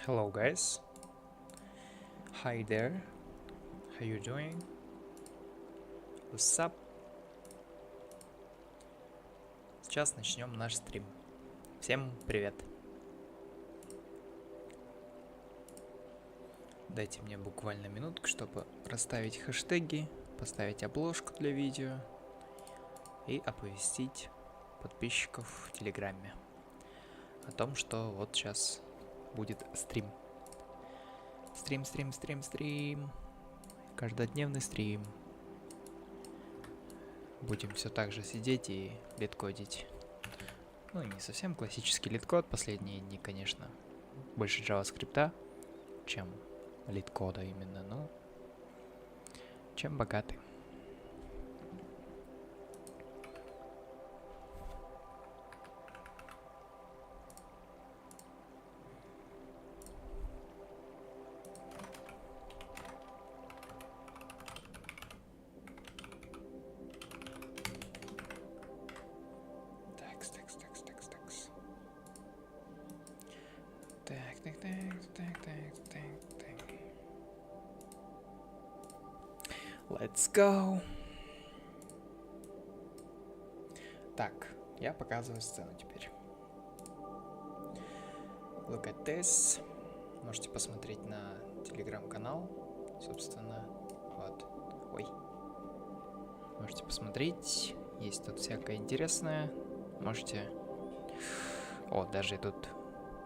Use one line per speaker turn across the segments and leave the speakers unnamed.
Hello guys, hi there, how you doing? What's up? Сейчас начнем наш стрим. Всем привет. Дайте мне буквально минутку, чтобы расставить хэштеги, поставить обложку для видео и оповестить подписчиков в Телеграме о том, что вот сейчас будет стрим. Стрим. Каждодневный стрим. Будем все так же сидеть и литкодить. Ну, не совсем классический литкод последние дни, конечно. Больше JavaScript, чем литкода именно, но чем богатый. Let's go. Так, я показываю сцену теперь. Look at this. Можете посмотреть на телеграм-канал, собственно, вот. Ой. Можете посмотреть, есть тут всякое интересное. Можете... О, даже я тут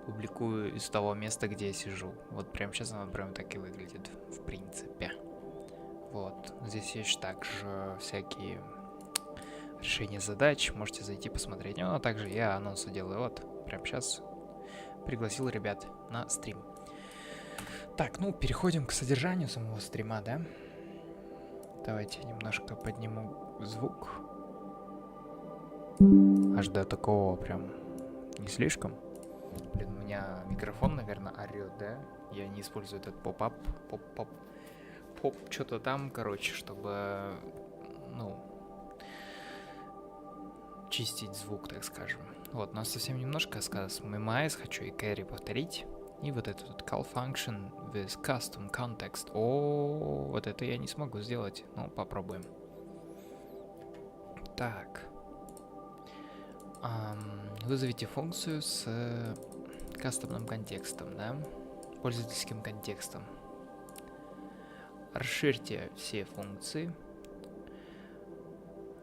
публикую из того места, где я сижу. Вот прямо сейчас оно прям так и выглядит, в принципе. Вот, здесь есть также всякие решения задач, можете зайти посмотреть. Ну, а также я анонсы делаю, вот, прямо сейчас пригласил ребят на стрим. Так, ну, переходим к содержанию самого стрима, да? Давайте немножко подниму звук. Аж до такого прям не слишком. Блин, у меня микрофон, наверное, орет, да? Я не использую этот поп-ап, поп-поп. Что-то там, короче, чтобы, ну, чистить звук, так скажем. Вот, но совсем немножко осталось. Minimize хочу и carry повторить. И вот этот вот call function with custom context. О, вот это я не смогу сделать. Ну, попробуем. Так. Вызовите функцию с кастомным контекстом, да? Пользовательским контекстом. Расширьте все функции.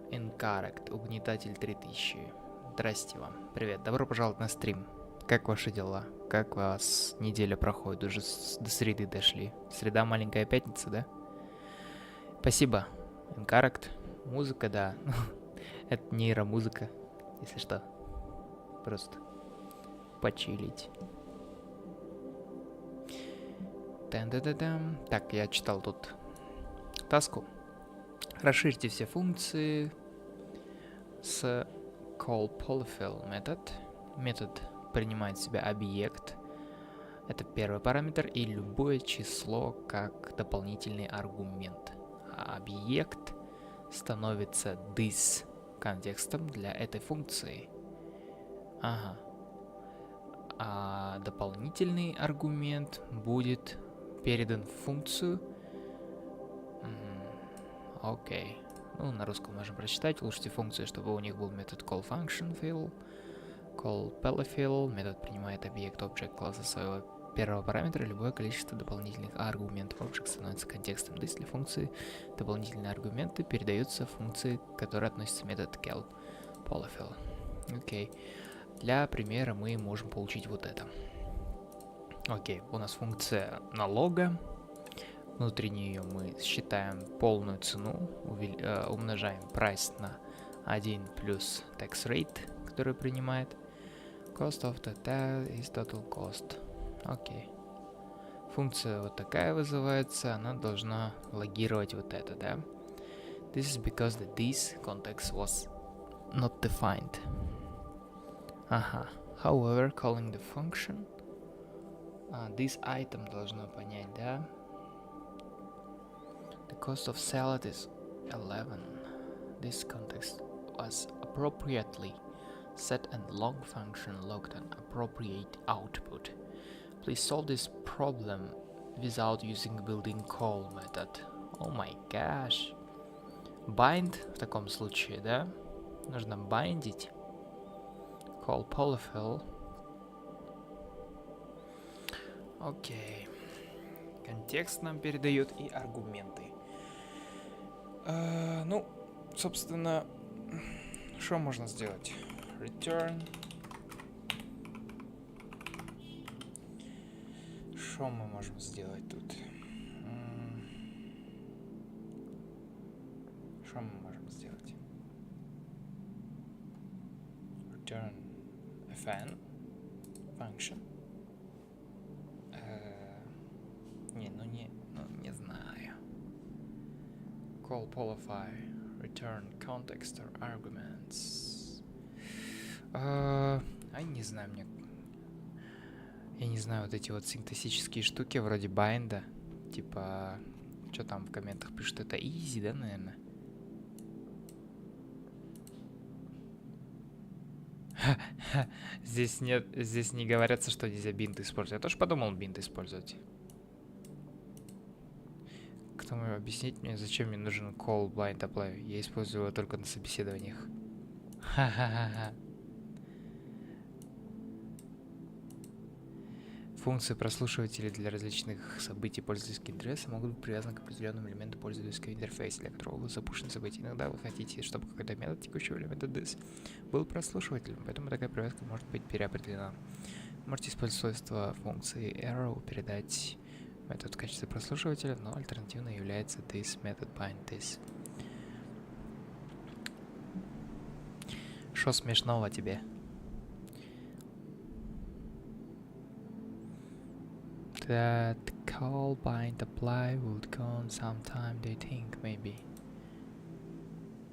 Incorrect, угнетатель 3000. Здрасте вам. Привет, добро пожаловать на стрим. Как ваши дела? Как у вас неделя проходит? Уже до среды дошли. Среда маленькая пятница, да? Спасибо. Incorrect. Музыка, да. Это нейромузыка, если что. Просто почилить. Так, я читал тут таску. Расширьте все функции с call polyfill метод. Метод принимает в себя объект. Это первый параметр и любое число как дополнительный аргумент. А объект становится this контекстом для этой функции. Ага. А дополнительный аргумент будет передан в функцию. Окей. Ну, на русском можем прочитать. Улучшите функцию, чтобы у них был метод call function fill, call polyfill. Метод принимает объект object класса своего первого параметра. Любое количество дополнительных аргументов object становится контекстом this для функции. Дополнительные аргументы передаются функции, к которой относится метод call polyfill. Окей. Для примера мы можем получить вот это. Окей, у нас функция налога. Внутри нее мы считаем полную цену, умножаем price на 1 плюс tax rate, который принимает. Cost of total is total cost. Окей. Функция вот такая вызывается, она должна логировать вот это, да? This is because the this context was not defined. Ага. However, calling the function, this item должно понять, да? The cost of salad is 11. This context was appropriately set and long function logged an appropriate output. Please solve this problem without using built-in call method. Oh my gosh. Bind в таком случае, да? Нужно бindить. Call polyfill. Окей. Контекст нам передает и аргументы. Ну, собственно, что можно сделать? Return. Что мы можем сделать тут? Что мы можем сделать? Return fn function. Не знаю. Call polyfy, return context or arguments. Не знаю, я не знаю вот эти вот синтаксические штуки вроде байнда. Типа, что там в комментах пишут, это easy, да, наверное? Здесь нет, здесь не говорится, что нельзя бинт использовать. Я тоже подумал бинт использовать. Кто может объяснить мне, зачем мне нужен call blind apply? Я использую его только на собеседованиях. Ха-ха-ха-ха. Функции прослушивателей для различных событий пользовательского интереса могут быть привязаны к определенному элементу пользовательского интерфейса, для которого вы запущены события. Иногда вы хотите, чтобы какой-то метод текущего элемента this был прослушивателем, поэтому такая привязка может быть переопределена. Можете использовать свойства функции arrow, передать метод в качестве прослушивателя, но альтернативно является this method bind this. Что смешного тебе? That call bind apply would go on sometime they think maybe.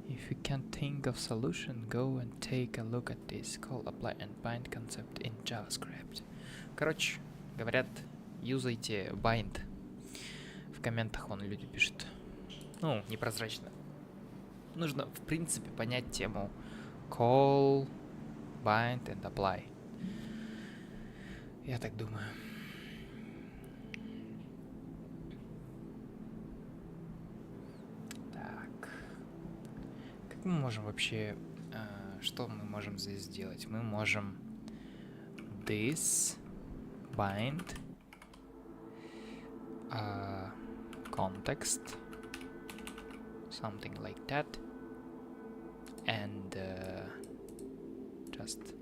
If you can't think of solution, go and take a look at this call apply and bind concept in JavaScript. Короче, говорят, юзайте bind. В комментах вон люди пишут. Ну, непрозрачно. Нужно, в принципе, понять тему call, bind and apply. Я так думаю. Мы можем вообще, что мы можем здесь сделать? Мы можем this bind context, something like that, and just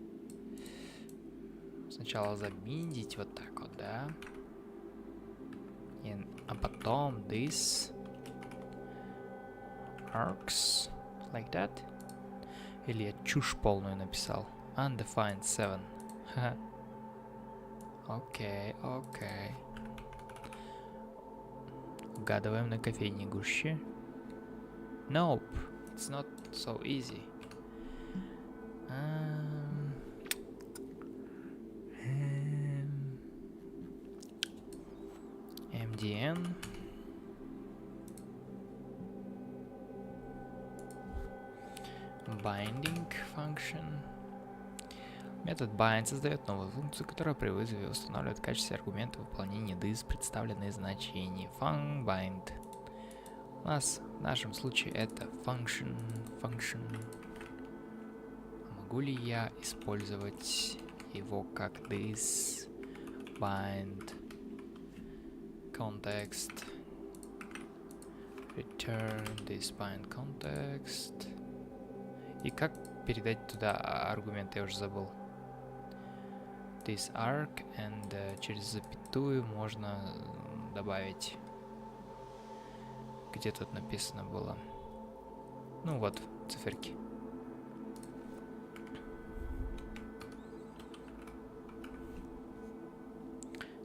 сначала забиндить вот так вот, да, а потом this arcs like that. Или я чушь полную написал. Undefined 7. Окей. Угадываем на кофейне гуще. Nope, it's not so easy. MDN. Binding function. Метод bind создает новую функцию, которая при вызове устанавливает в качестве аргумента выполнения this представленные значения. Bind. У нас в нашем случае это function. Могу ли я использовать его как this bind context return this bind context? И как передать туда аргумент, я уже забыл. This arc, and через запятую можно добавить. Где тут написано было? Ну вот, циферки.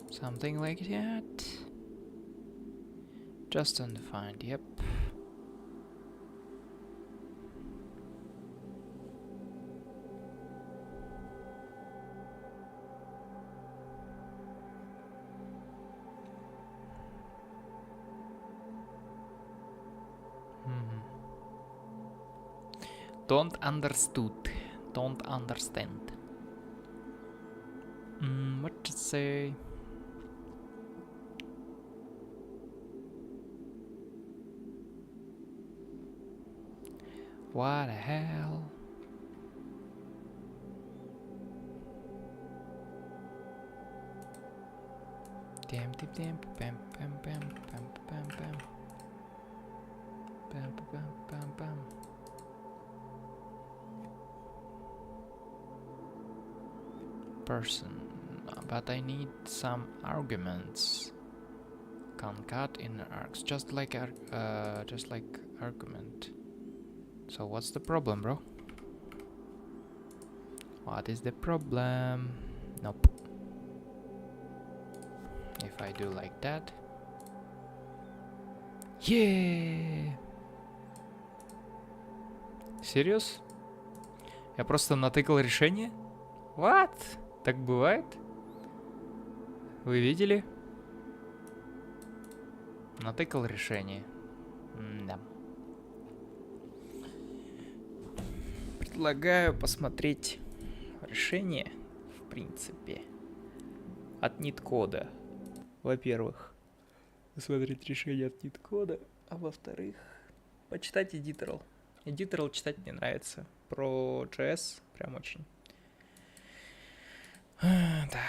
Something like that. Just undefined, yep. Don't understand. What to say? What the hell? Damn, damn, damn, bam, bam, bam, bam, bam, bam. Bam, bam, bam, bam. Person, but I need some arguments. Concat in args, just like argument. So what's the problem, bro? What is the problem? Nope. If I do like that. Yeah. Serious? Я просто натыкал решение? What? Так бывает? Вы видели? Натыкал решение. Да. Предлагаю посмотреть решение, в принципе, от NeetCode. Во-первых, посмотреть решение от NeetCode, а во-вторых, почитать Editorial. Editorial читать мне нравится. Про JS прям очень. Так.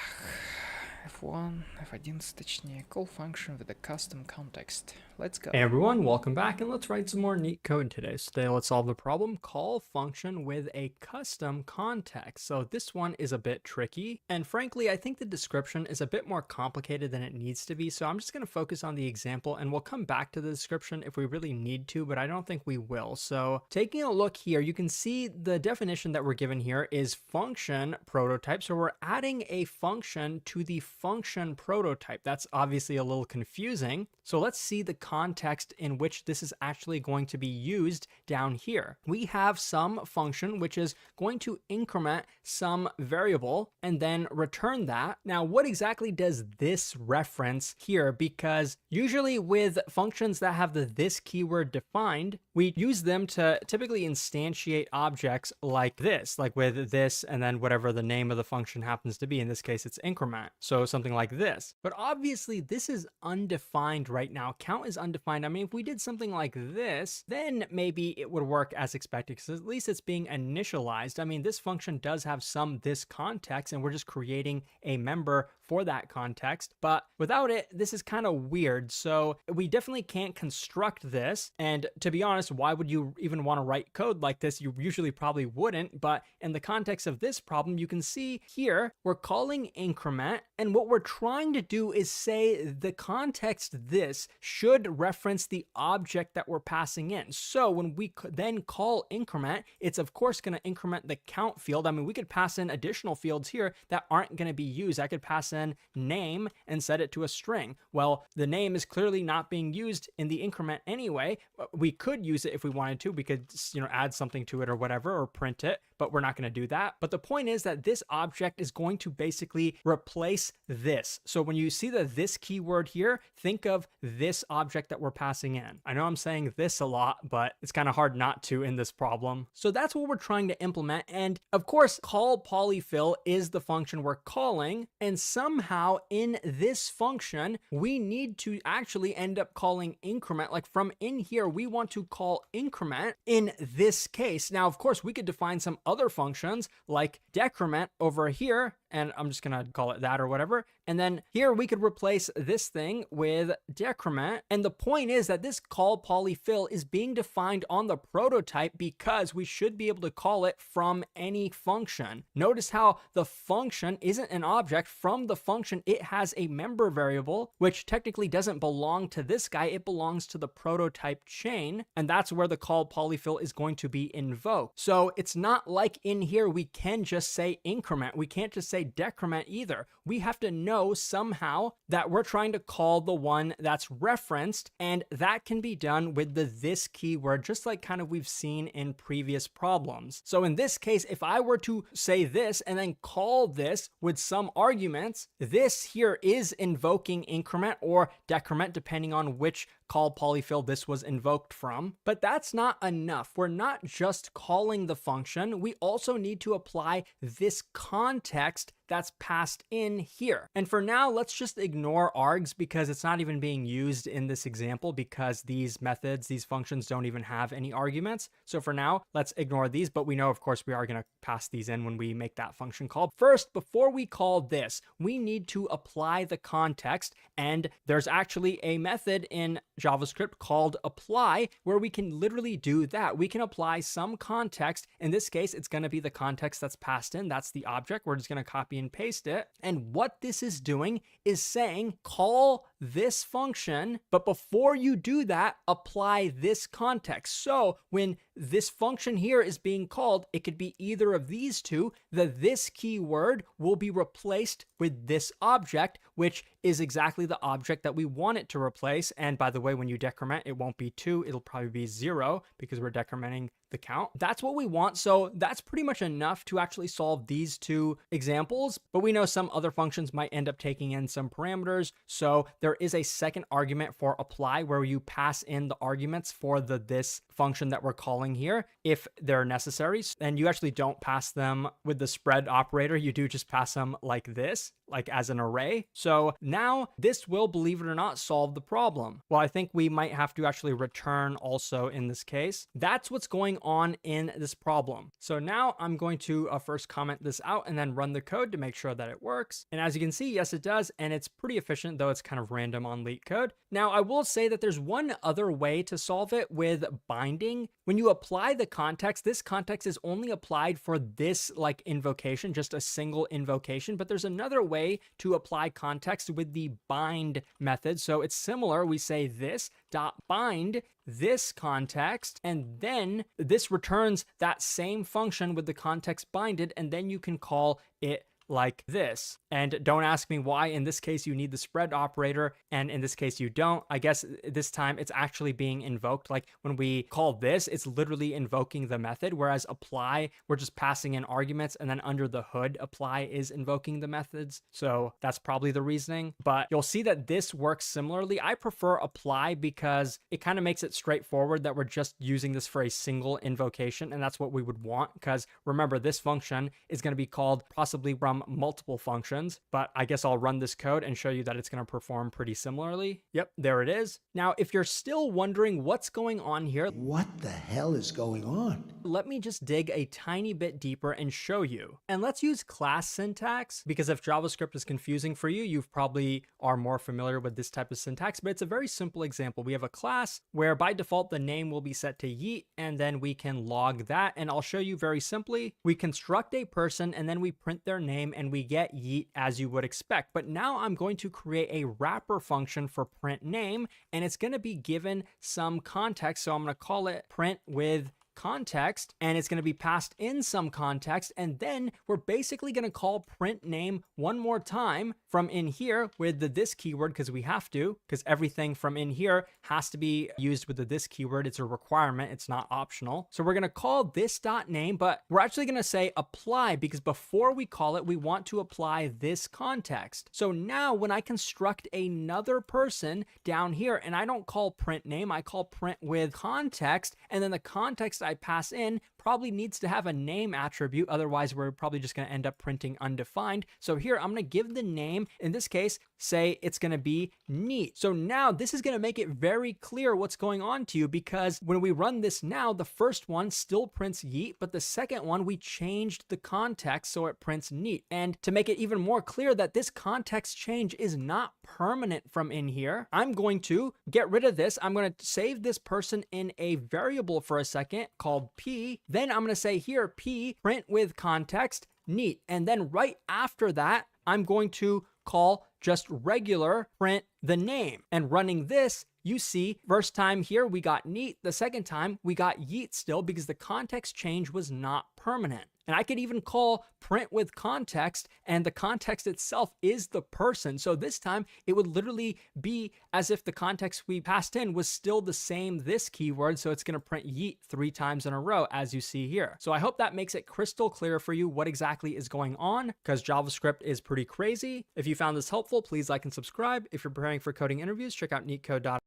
F1, F11 точнее, call function with a custom context. Let's go.
Hey everyone, welcome back, and let's write some more NeetCode today. So today let's solve the problem, call function with a custom context. So this one is a bit tricky, and frankly, I think the description is a bit more complicated than it needs to be. So I'm just going to focus on the example, and we'll come back to the description if we really need to, but I don't think we will. So taking a look here, you can see the definition that we're given here is function prototype. So we're adding a function to the function prototype. That's obviously a little confusing. So let's see the context in which this is actually going to be used down here. We have some function which is going to increment some variable and then return that. Now, what exactly does this reference here? Because usually with functions that have the this keyword defined, we use them to typically instantiate objects like this, like with this and then whatever the name of the function happens to be. In this case, it's increment. So something like this. But obviously this is undefined right now. Count is undefined. I mean, if we did something like this, then maybe it would work as expected because at least it's being initialized. I mean, this function does have some this context and we're just creating a member for that context. But without it, this is kind of weird. So we definitely can't construct this. And to be honest, why would you even want to write code like this? You usually probably wouldn't. But in the context of this problem, you can see here, we're calling increment. And what we're trying to do is say the context this should reference the object that we're passing in. So when we then call increment, it's of course going to increment the count field. I mean, we could pass in additional fields here that aren't going to be used. I could pass in name and set it to a string. Well, the name is clearly not being used in the increment anyway. We could use it if we wanted to. We could, add something to it or whatever, or print it, but we're not going to do that. But the point is that this object is going to basically replace this. So when you see the this keyword here, think of this object that we're passing in. I know I'm saying this a lot, but it's kind of hard not to in this problem. So that's what we're trying to implement. And of course, call polyfill is the function we're calling. And somehow in this function, we need to actually end up calling increment. Like from in here, we want to call increment in this case. Now, of course, we could define some other functions like decrement over here, and I'm just gonna call it that or whatever. And then here we could replace this thing with decrement. And the point is that this call polyfill is being defined on the prototype because we should be able to call it from any function. Notice how the function isn't an object. From the function, it has a member variable, which technically doesn't belong to this guy. It belongs to the prototype chain. And that's where the call polyfill is going to be invoked. So it's not like in here, we can just say increment. We can't just say decrement either. We have to know somehow that we're trying to call the one that's referenced, and that can be done with the this keyword, just like kind of we've seen in previous problems. So in this case, if I were to say this and then call this with some arguments, this here is invoking increment or decrement, depending on which call polyfill this was invoked from. But that's not enough. We're not just calling the function. We also need to apply this context that's passed in here. And for now, let's just ignore args because it's not even being used in this example because these methods, these functions don't even have any arguments. So for now, let's ignore these, but we know, of course, we are going to pass these in when we make that function call. First, before we call this, we need to apply the context, and there's actually a method in JavaScript called apply where we can literally do that. We can apply some context. In this case, it's going to be the context that's passed in. That's the object. We're just going to copy and paste it. And what this is doing is saying call this function, but before you do that, apply this context. So when this function here is being called, it could be either of these two. The this keyword will be replaced with this object, which is exactly the object that we want it to replace. And by the way, when you decrement, it won't be 2, it'll probably be 0 because we're decrementing the count. That's what we want. So that's pretty much enough to actually solve these two examples, but we know some other functions might end up taking in some parameters. So there is a second argument for apply where you pass in the arguments for the this function that we're calling here if they're necessary. And you actually don't pass them with the spread operator. You do just pass them like this, like as an array. So now this will, believe it or not, solve the problem. Well, I think we might have to actually return also in this case. That's what's going on in this problem. So now I'm going to first comment this out and then run the code to make sure that it works. And as you can see, yes, it does. And it's pretty efficient, though it's kind of random on Leetcode. Now, I will say that there's one other way to solve it with binding. When you apply the context, this context is only applied for this like invocation, just a single invocation. But there's another way to apply context with the bind method. So it's similar. We say this dot bind this context, and then this returns that same function with the context binded, and then you can call it like this. And don't ask me why in this case you need the spread operator and in this case you don't. I guess this time it's actually being invoked. Like when we call this, it's literally invoking the method, whereas apply, we're just passing in arguments, and then under the hood, apply is invoking the methods. So that's probably the reasoning, but you'll see that this works similarly. I prefer apply because it kind of makes it straightforward that we're just using this for a single invocation, and that's what we would want, because remember, this function is going to be called possibly from multiple functions, but I guess I'll run this code and show you that it's going to perform pretty similarly. Yep, there it is. Now, if you're still wondering what's going on here,
what the hell is going on?
Let me just dig a tiny bit deeper and show you. And let's use class syntax, because if JavaScript is confusing for you, you probably are more familiar with this type of syntax, but it's a very simple example. We have a class where by default, the name will be set to yeet, and then we can log that. And I'll show you very simply. We construct a person and then we print their name and we get yeet as you would expect. But now I'm going to create a wrapper function for print name, and it's going to be given some context. So I'm going to call it print with context, and it's going to be passed in some context, and then we're basically going to call print name one more time from in here with the this keyword, because we have to, because everything from in here has to be used with the this keyword. It's a requirement, it's not optional. So we're going to call this dot name, but we're actually going to say apply, because before we call it, we want to apply this context. So now when I construct another person down here, and I don't call print name, I call print with context, and then the context I pass in probably needs to have a name attribute. Otherwise, we're probably just going to end up printing undefined. So here, I'm going to give the name, in this case, say it's going to be neat. So now this is going to make it very clear what's going on to you, because when we run this now, the first one still prints yeet, but the second one, we changed the context so it prints neat. And to make it even more clear that this context change is not permanent from in here, I'm going to get rid of this. I'm going to save this person in a variable for a second called p. Then I'm going to say here, p print with context neat. And then right after that, I'm going to call just regular print the name. And running this, you see, first time here we got neat. The second time we got yeet still, because the context change was not permanent. And I could even call print with context, and the context itself is the person. So this time it would literally be as if the context we passed in was still the same this keyword. So it's going to print yeet 3 times in a row, as you see here. So I hope that makes it crystal clear for you what exactly is going on, because JavaScript is pretty crazy. If you found this helpful, please like and subscribe. If you're preparing for coding interviews, check out NeetCode.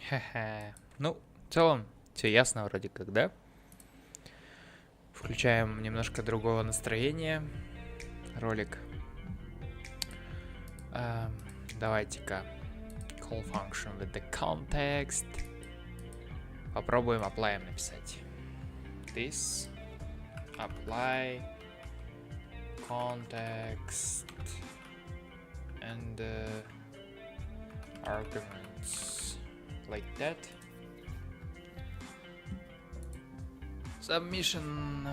Ха-ха. Ну, в целом, все ясно вроде как, да? Включаем немножко другого настроения. ролик. Давайте-ка call function with the context. Попробуем apply написать. This apply context and arguments like that. Submission.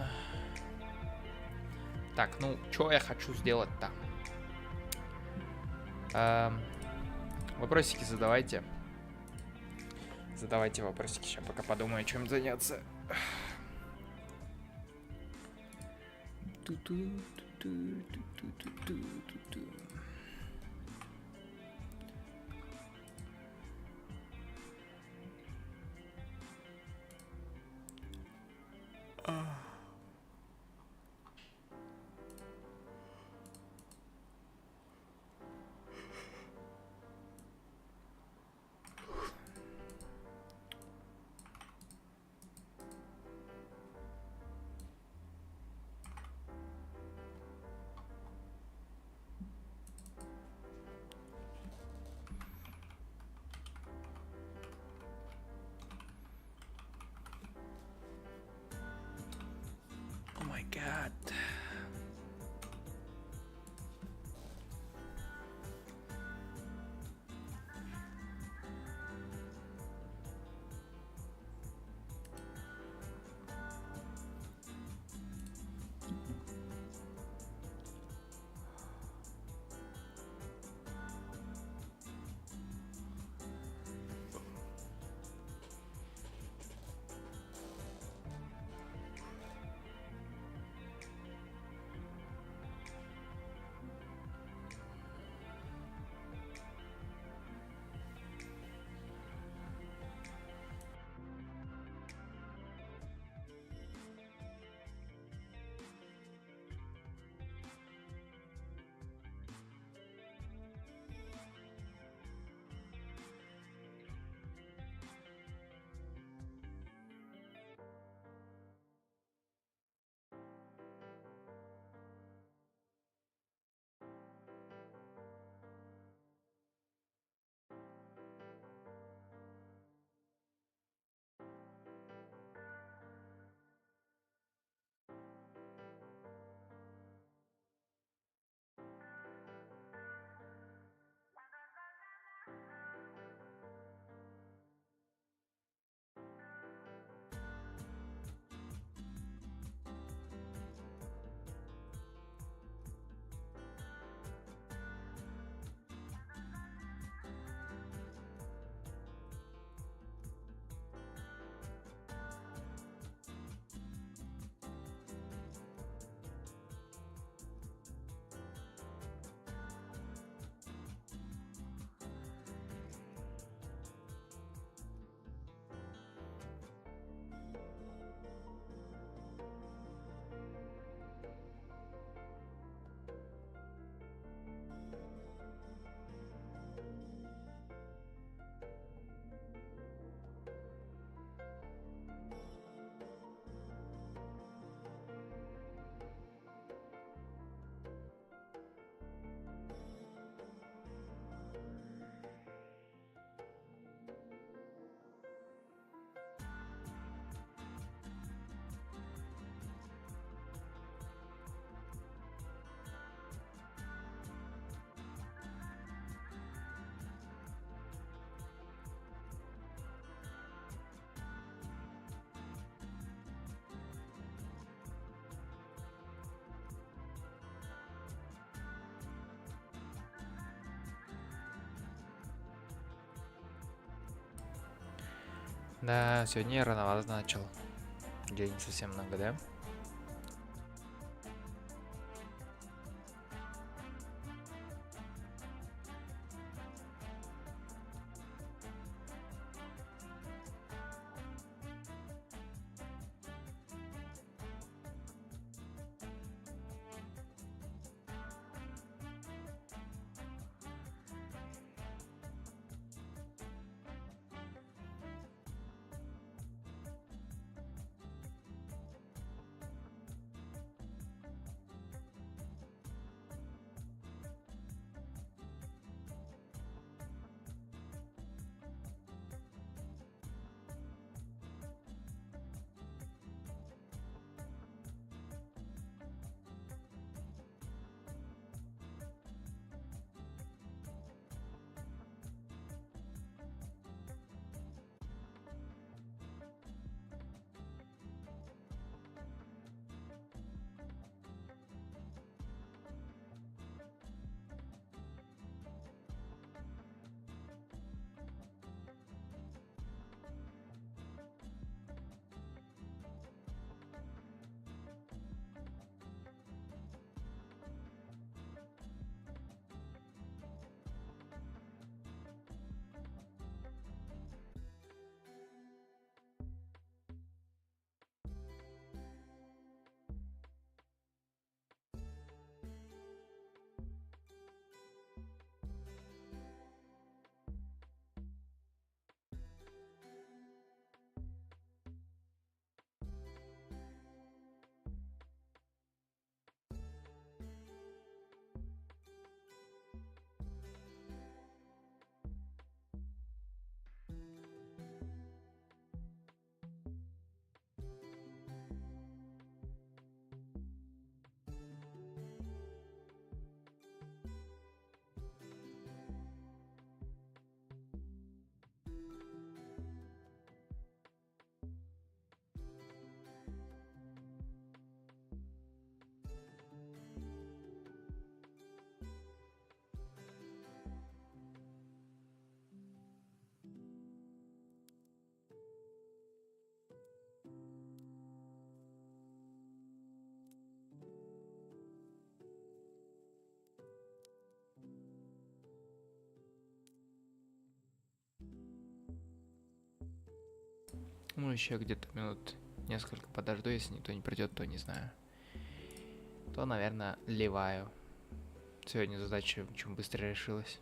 Так, ну, что я хочу сделать-то? Вопросики задавайте. Задавайте вопросики. Сейчас пока подумаю, чем заняться. Oh my god. Да, сегодня я рановато начал. День совсем много, да? Ну, еще где-то минут несколько подожду, если никто не придет, то не знаю. То, наверное, ливаю. Сегодня задача очень быстро решилась.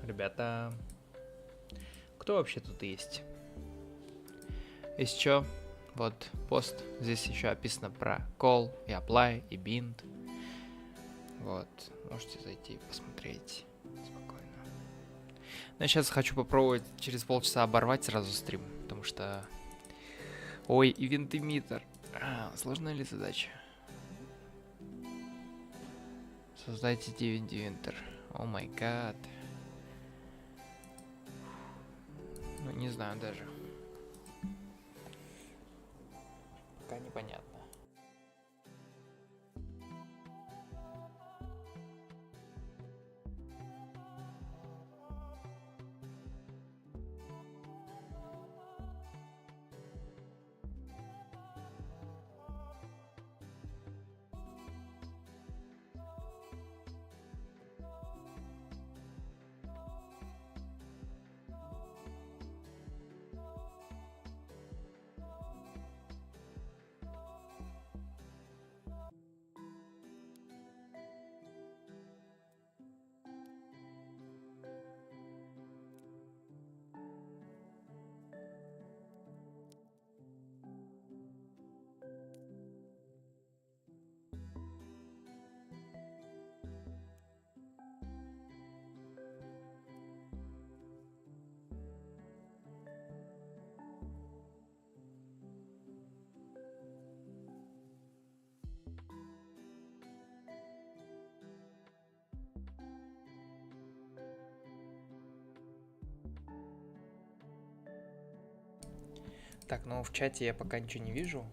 Ребята, кто вообще тут есть? Если что, вот пост, здесь еще описано про call и apply и bind. Вот, можете зайти и посмотреть спокойно. Но я сейчас хочу попробовать через полчаса оборвать сразу стрим, потому что... Ой, event emitter. Сложная ли задача? Создайте event emitter. О май гад. Ну, не знаю даже. Пока непонятно. Так, ну в чате я пока ничего не вижу.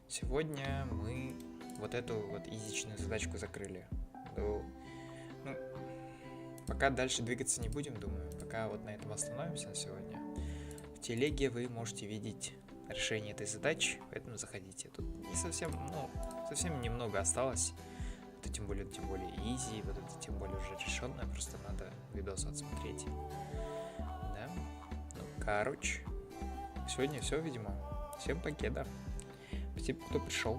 Сегодня мы вот эту вот изичную задачку закрыли. Ну, пока дальше двигаться не будем, думаю. Пока вот на этом остановимся на сегодня. В телеге вы можете видеть решение этой задачи, поэтому заходите. Тут не совсем, совсем немного осталось. Это тем более easy, вот это тем более уже решенное, просто надо видос отсмотреть. Да? Ну, короче. Сегодня все, видимо. Всем покеда. Спасибо, кто пришел.